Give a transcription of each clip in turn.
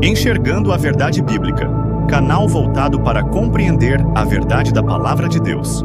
Enxergando a Verdade Bíblica, canal voltado para compreender a verdade da Palavra de Deus.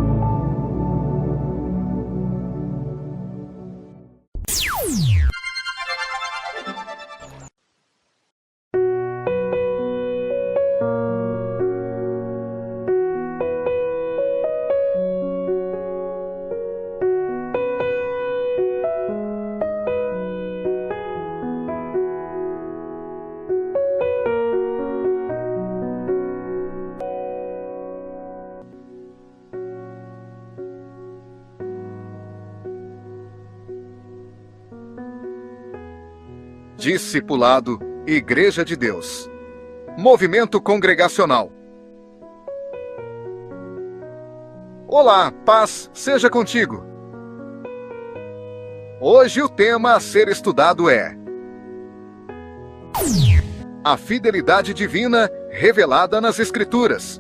Discipulado, Igreja de Deus. Movimento congregacional. Olá, paz seja contigo. Hoje o tema a ser estudado é a fidelidade divina revelada nas Escrituras.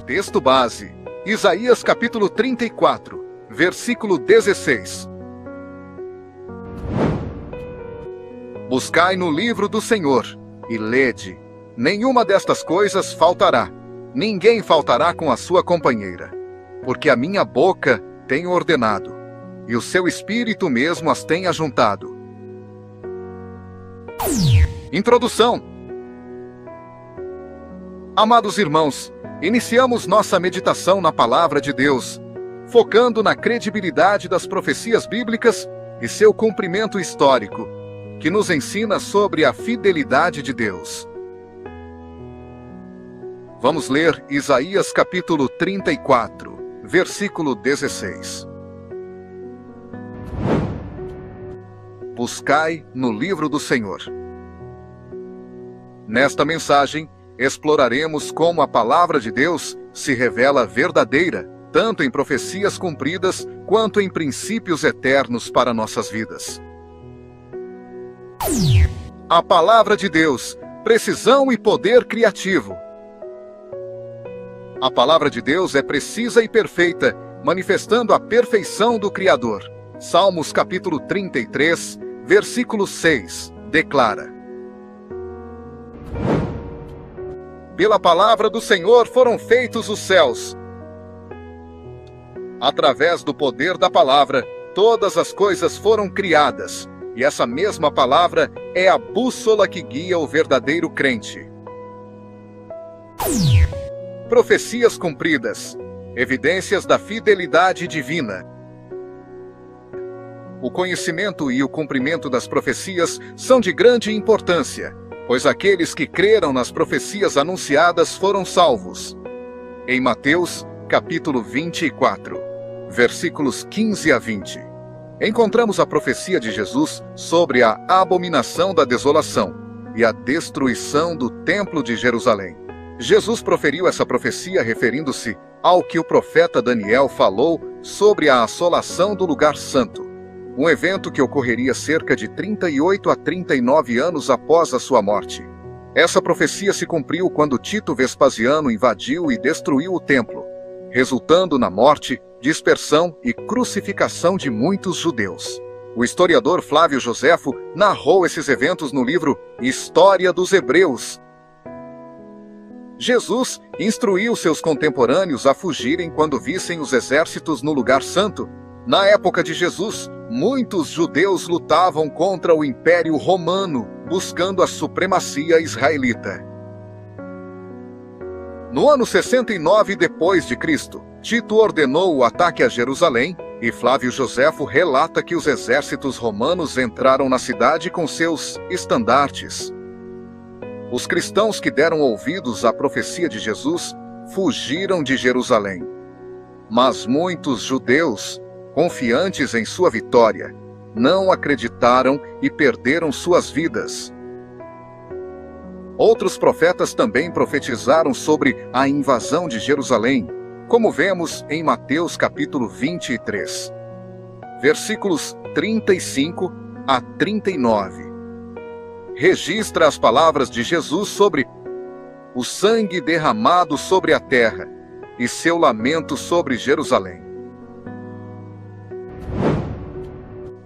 Texto base: Isaías capítulo 34, versículo 16. Buscai no livro do Senhor, e lede. Nenhuma destas coisas faltará. Ninguém faltará com a sua companheira. Porque a minha boca tem ordenado, e o seu espírito mesmo as tem ajuntado. Introdução. Amados irmãos, iniciamos nossa meditação na Palavra de Deus, focando na credibilidade das profecias bíblicas e seu cumprimento histórico, que nos ensina sobre a fidelidade de Deus. Vamos ler Isaías capítulo 34, versículo 16. Buscai no livro do Senhor. Nesta mensagem, exploraremos como a palavra de Deus se revela verdadeira, tanto em profecias cumpridas, quanto em princípios eternos para nossas vidas. A palavra de Deus, precisão e poder criativo. A palavra de Deus é precisa e perfeita, manifestando a perfeição do Criador. Salmos capítulo 33, versículo 6, declara: Pela palavra do Senhor foram feitos os céus. Através do poder da palavra, todas as coisas foram criadas. E essa mesma palavra é a bússola que guia o verdadeiro crente. Profecias cumpridas, evidências da fidelidade divina. O conhecimento e o cumprimento das profecias são de grande importância, pois aqueles que creram nas profecias anunciadas foram salvos. Em Mateus, capítulo 24, versículos 15 a 20. Encontramos a profecia de Jesus sobre a abominação da desolação e a destruição do Templo de Jerusalém. Jesus proferiu essa profecia referindo-se ao que o profeta Daniel falou sobre a assolação do lugar santo, um evento que ocorreria cerca de 38 a 39 anos após a sua morte. Essa profecia se cumpriu quando Tito Vespasiano invadiu e destruiu o templo, resultando na morte, dispersão e crucificação de muitos judeus. O historiador Flávio Joséfo narrou esses eventos no livro História dos Hebreus. Jesus instruiu seus contemporâneos a fugirem quando vissem os exércitos no lugar santo. Na época de Jesus, muitos judeus lutavam contra o Império Romano, buscando a supremacia israelita. No ano 69 depois de Cristo, Tito ordenou o ataque a Jerusalém, e Flávio Joséfo relata que os exércitos romanos entraram na cidade com seus estandartes. Os cristãos que deram ouvidos à profecia de Jesus fugiram de Jerusalém. Mas muitos judeus, confiantes em sua vitória, não acreditaram e perderam suas vidas. Outros profetas também profetizaram sobre a invasão de Jerusalém, como vemos em Mateus capítulo 23, versículos 35 a 39. Registra as palavras de Jesus sobre o sangue derramado sobre a terra e seu lamento sobre Jerusalém.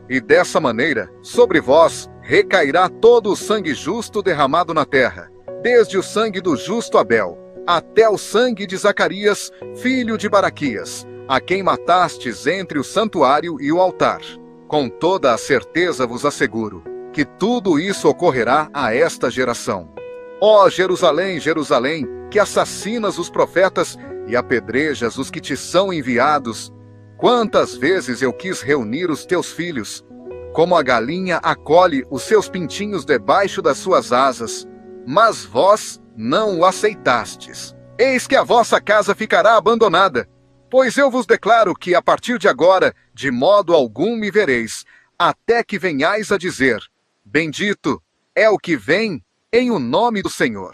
E dessa maneira, sobre vós recairá todo o sangue justo derramado na terra, desde o sangue do justo Abel, até o sangue de Zacarias, filho de Baraquias, a quem matastes entre o santuário e o altar. Com toda a certeza vos asseguro que tudo isso ocorrerá a esta geração. Ó Jerusalém, Jerusalém, que assassinas os profetas e apedrejas os que te são enviados, quantas vezes eu quis reunir os teus filhos, como a galinha acolhe os seus pintinhos debaixo das suas asas, mas vós não o aceitastes. Eis que a vossa casa ficará abandonada, pois eu vos declaro que a partir de agora, de modo algum me vereis, até que venhais a dizer: bendito é o que vem em o nome do Senhor.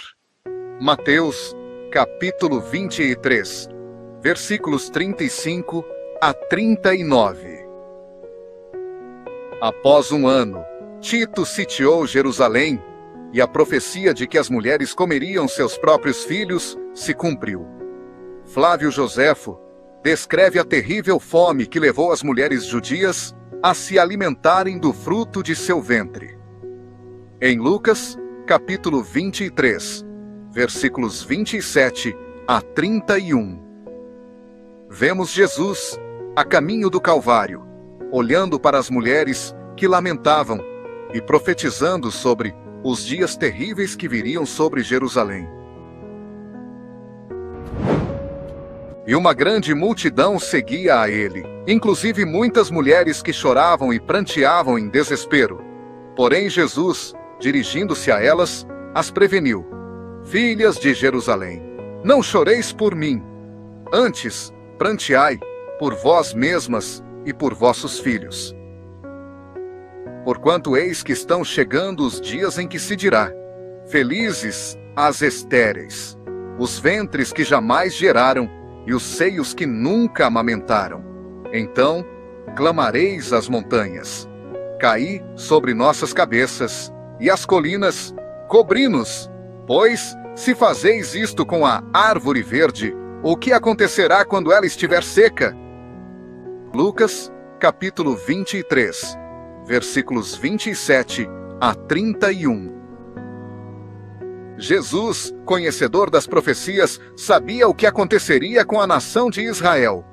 Mateus, capítulo 23, versículos 35 a 39. Após um ano, Tito sitiou Jerusalém, e a profecia de que as mulheres comeriam seus próprios filhos se cumpriu. Flávio Joséfo descreve a terrível fome que levou as mulheres judias a se alimentarem do fruto de seu ventre. Em Lucas, capítulo 23, versículos 27 a 31. Vemos Jesus, a caminho do Calvário, olhando para as mulheres que lamentavam e profetizando sobre os dias terríveis que viriam sobre Jerusalém. E uma grande multidão seguia a ele, inclusive muitas mulheres que choravam e pranteavam em desespero. Porém Jesus, dirigindo-se a elas, as preveniu: Filhas de Jerusalém, não choreis por mim, antes pranteai por vós mesmas e por vossos filhos. Porquanto eis que estão chegando os dias em que se dirá: felizes as estéreis, os ventres que jamais geraram e os seios que nunca amamentaram. Então clamareis às montanhas: caí sobre nossas cabeças, e as colinas: cobri-nos. Pois, se fazeis isto com a árvore verde, o que acontecerá quando ela estiver seca? Lucas, capítulo 23, versículos 27 a 31. Jesus, conhecedor das profecias, sabia o que aconteceria com a nação de Israel.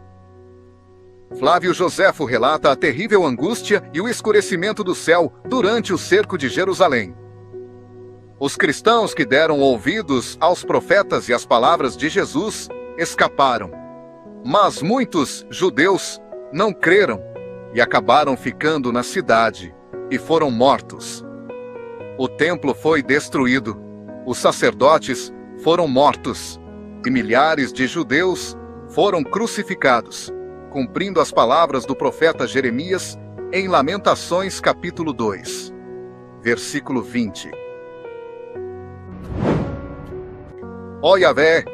Flávio Joséfo relata a terrível angústia e o escurecimento do céu durante o cerco de Jerusalém. Os cristãos que deram ouvidos aos profetas e às palavras de Jesus escaparam, mas muitos judeus não creram e acabaram ficando na cidade e foram mortos. O templo foi destruído, os sacerdotes foram mortos e milhares de judeus foram crucificados, cumprindo as palavras do profeta Jeremias em Lamentações capítulo 2, versículo 20. Ó Yahvé,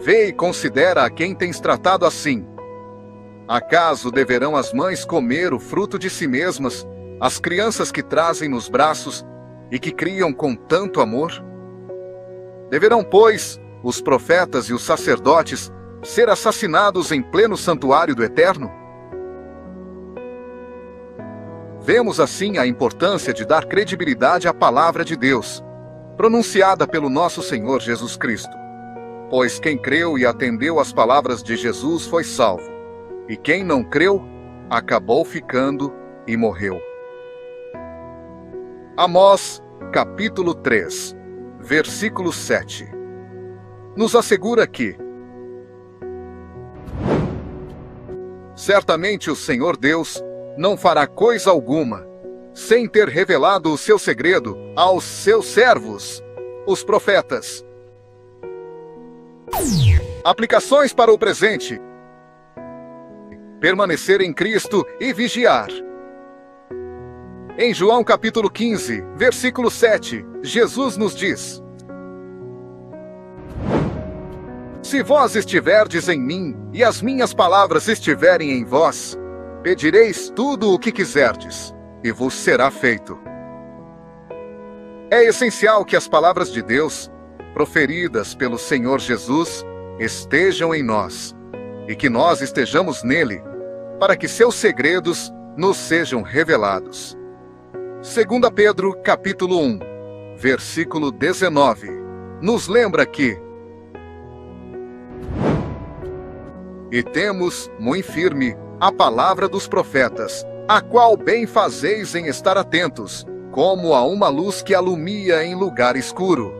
vê e considera a quem tens tratado assim. Acaso deverão as mães comer o fruto de si mesmas, as crianças que trazem nos braços e que criam com tanto amor? Deverão, pois, os profetas e os sacerdotes ser assassinados em pleno santuário do Eterno? Vemos assim a importância de dar credibilidade à palavra de Deus, pronunciada pelo nosso Senhor Jesus Cristo. Pois quem creu e atendeu às palavras de Jesus foi salvo, e quem não creu, acabou ficando e morreu. Amós, capítulo 3, versículo 7, nos assegura que certamente o Senhor Deus não fará coisa alguma, sem ter revelado o seu segredo aos seus servos, os profetas. Aplicações para o presente: permanecer em Cristo e vigiar. Em João capítulo 15, versículo 7, Jesus nos diz: Se vós estiverdes em mim, e as minhas palavras estiverem em vós, pedireis tudo o que quiserdes, e vos será feito. É essencial que as palavras de Deus, proferidas pelo Senhor Jesus, estejam em nós, e que nós estejamos nele, para que seus segredos nos sejam revelados. 2 Pedro, capítulo 1, versículo 19, nos lembra que: E temos, muito firme, a palavra dos profetas, a qual bem fazeis em estar atentos, como a uma luz que alumia em lugar escuro.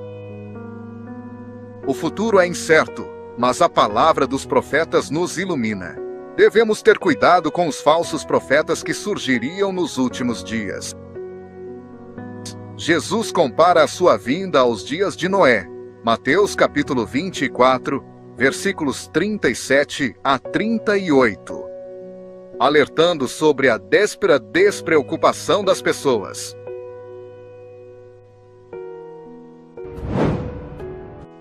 O futuro é incerto, mas a palavra dos profetas nos ilumina. Devemos ter cuidado com os falsos profetas que surgiriam nos últimos dias. Jesus compara a sua vinda aos dias de Noé. Mateus capítulo 24, versículos 37 a 38. Alertando sobre a despreocupação das pessoas.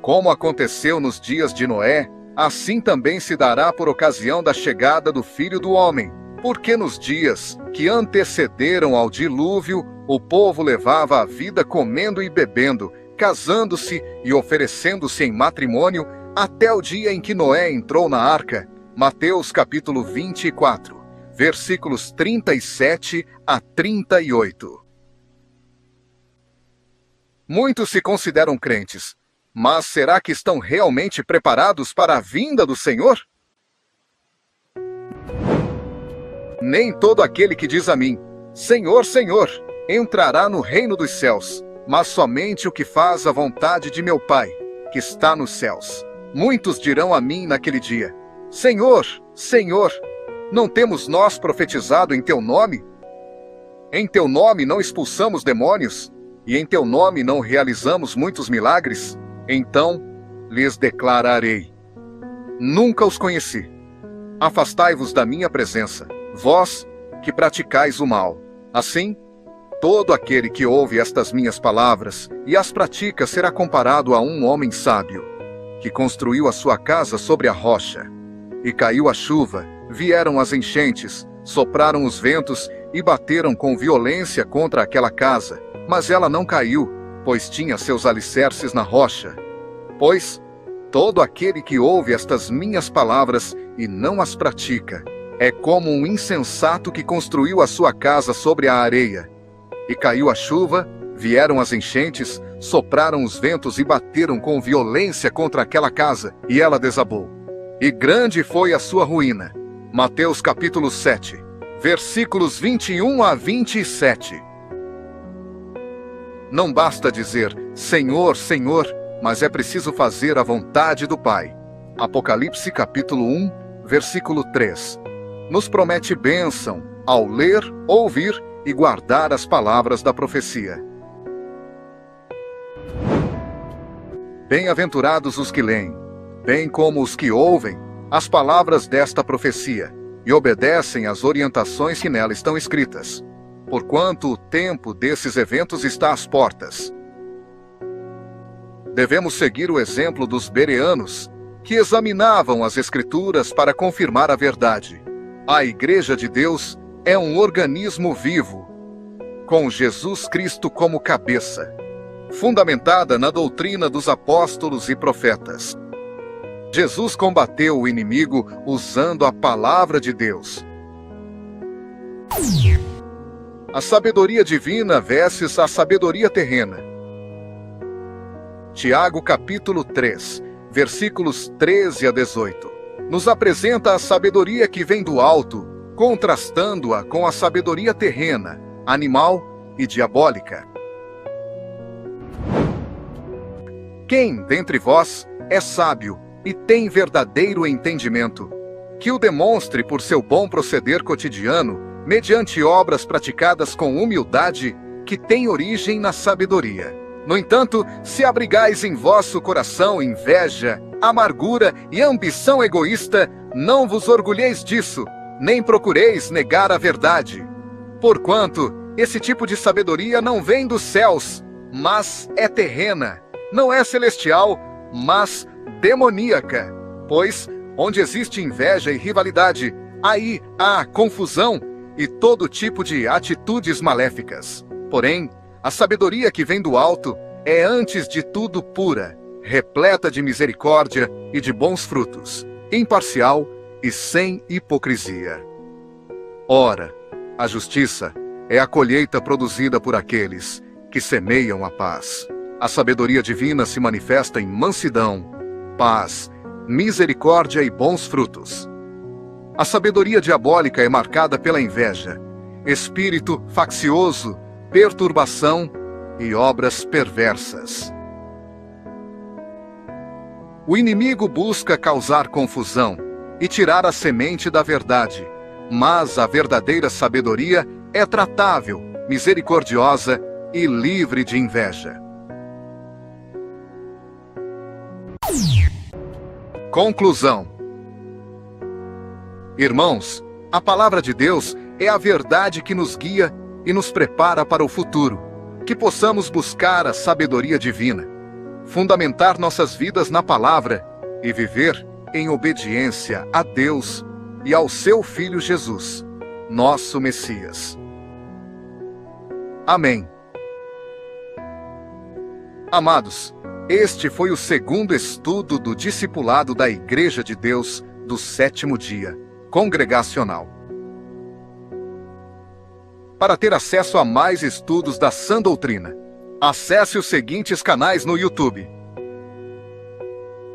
Como aconteceu nos dias de Noé, assim também se dará por ocasião da chegada do Filho do Homem, porque nos dias que antecederam ao dilúvio, o povo levava a vida comendo e bebendo, casando-se e oferecendo-se em matrimônio, até o dia em que Noé entrou na arca. Mateus capítulo 24, versículos 37 a 38. Muitos se consideram crentes, mas será que estão realmente preparados para a vinda do Senhor? Nem todo aquele que diz a mim, Senhor, Senhor, entrará no reino dos céus, mas somente o que faz a vontade de meu Pai, que está nos céus. Muitos dirão a mim naquele dia, Senhor, Senhor, não temos nós profetizado em teu nome? Em teu nome não expulsamos demônios? E em teu nome não realizamos muitos milagres? Então lhes declararei: Nunca os conheci. Afastai-vos da minha presença, vós que praticais o mal. Assim, todo aquele que ouve estas minhas palavras e as pratica será comparado a um homem sábio, que construiu a sua casa sobre a rocha. E caiu a chuva, vieram as enchentes, sopraram os ventos e bateram com violência contra aquela casa, mas ela não caiu, pois tinha seus alicerces na rocha. Pois todo aquele que ouve estas minhas palavras e não as pratica, é como um insensato que construiu a sua casa sobre a areia. E caiu a chuva, vieram as enchentes, sopraram os ventos e bateram com violência contra aquela casa, e ela desabou. E grande foi a sua ruína. Mateus capítulo 7, versículos 21 a 27. Não basta dizer, Senhor, Senhor, mas é preciso fazer a vontade do Pai. Apocalipse capítulo 1, versículo 3. Nos promete bênção ao ler, ouvir e guardar as palavras da profecia. Bem-aventurados os que leem, bem como os que ouvem as palavras desta profecia e obedecem às orientações que nela estão escritas, porquanto o tempo desses eventos está às portas. Devemos seguir o exemplo dos bereanos, que examinavam as Escrituras para confirmar a verdade. A Igreja de Deus é um organismo vivo, com Jesus Cristo como cabeça, fundamentada na doutrina dos apóstolos e profetas. Jesus combateu o inimigo usando a palavra de Deus. A sabedoria divina versus a sabedoria terrena. Tiago capítulo 3, versículos 13 a 18, nos apresenta a sabedoria que vem do alto, contrastando-a com a sabedoria terrena, animal e diabólica. Quem dentre vós é sábio e tem verdadeiro entendimento, que o demonstre por seu bom proceder cotidiano, mediante obras praticadas com humildade, que tem origem na sabedoria. No entanto, se abrigais em vosso coração inveja, amargura e ambição egoísta, não vos orgulheis disso, nem procureis negar a verdade. Porquanto, esse tipo de sabedoria não vem dos céus, mas é terrena, não é celestial, mas demoníaca. Pois, onde existe inveja e rivalidade, aí há confusão e todo tipo de atitudes maléficas. Porém, a sabedoria que vem do alto é antes de tudo pura, repleta de misericórdia e de bons frutos, imparcial e sem hipocrisia. Ora, a justiça é a colheita produzida por aqueles que semeiam a paz. A sabedoria divina se manifesta em mansidão, paz, misericórdia e bons frutos. A sabedoria diabólica é marcada pela inveja, espírito faccioso, perturbação e obras perversas. O inimigo busca causar confusão e tirar a semente da verdade, mas a verdadeira sabedoria é tratável, misericordiosa e livre de inveja. Conclusão. Irmãos, a palavra de Deus é a verdade que nos guia e nos prepara para o futuro, que possamos buscar a sabedoria divina, fundamentar nossas vidas na palavra e viver em obediência a Deus e ao seu Filho Jesus, nosso Messias. Amém. Amados, este foi o segundo estudo do discipulado da Igreja de Deus do 7º dia, congregacional. Para ter acesso a mais estudos da sã doutrina, acesse os seguintes canais no YouTube.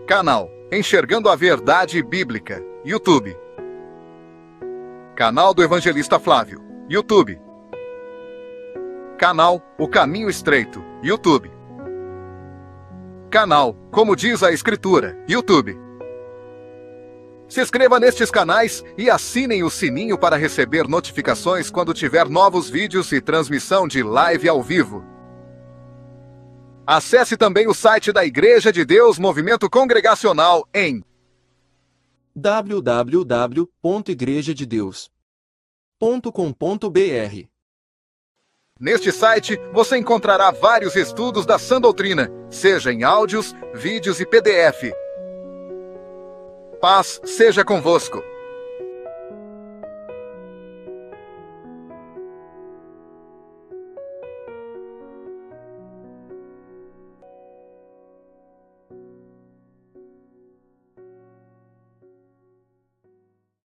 Canal Enxergando a Verdade Bíblica, YouTube. Canal do Evangelista Flávio, YouTube. Canal O Caminho Estreito, YouTube. Canal Como Diz a Escritura, YouTube. Se inscreva nestes canais e assinem o sininho para receber notificações quando tiver novos vídeos e transmissão de live ao vivo. Acesse também o site da Igreja de Deus Movimento Congregacional em www.igrejadedeus.com.br. Neste site, você encontrará vários estudos da sã doutrina, seja em áudios, vídeos e PDF. Paz seja convosco.